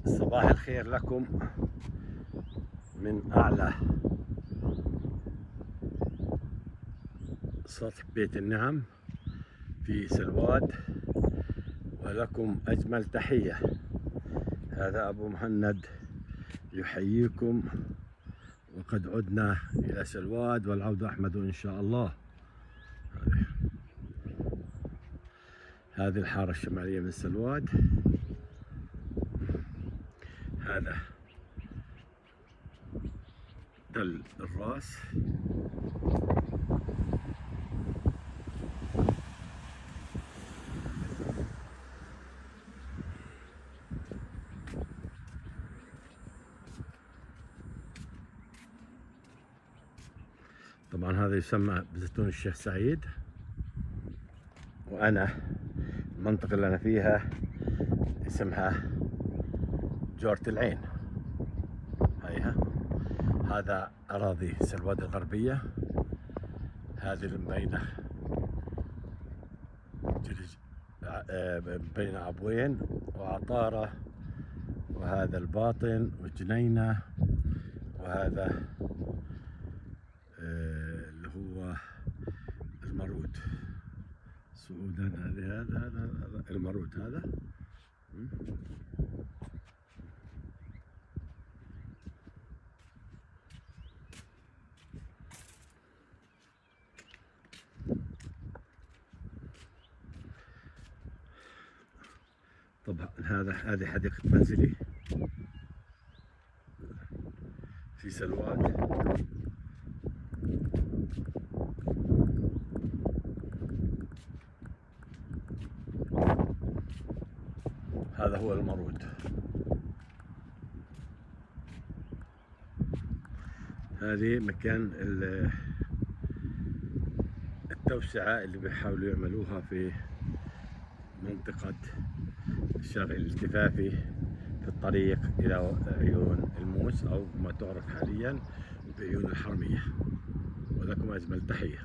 صباح الخير لكم من أعلى سطح بيت النعم في سلواد، ولكم أجمل تحية. هذا أبو مهند يحييكم، وقد عدنا إلى سلواد والعود أحمد إن شاء الله. هذه الحارة الشمالية من سلواد. هذا تل الراس. طبعا هذا يسمى بزيتون الشيخ سعيد، وأنا المنطقة اللي أنا فيها اسمها جورة العين. هيها هذا أراضي سلواد الغربية. هذه المبينة بين عبوين وعطارة، وهذا الباطن وجنينة، وهذا اللي هو المرود سعودا. هذا المرود هذا. طبعا هذه حديقة منزلي في سلواد. هذا هو المرود. هذه مكان التوسعة اللي بيحاولوا يعملوها في منطقة الشارع الالتفافي في الطريق إلى عيون الموس، أو ما تعرف حاليا بعيون الحرمية. ولكم أجمل تحية.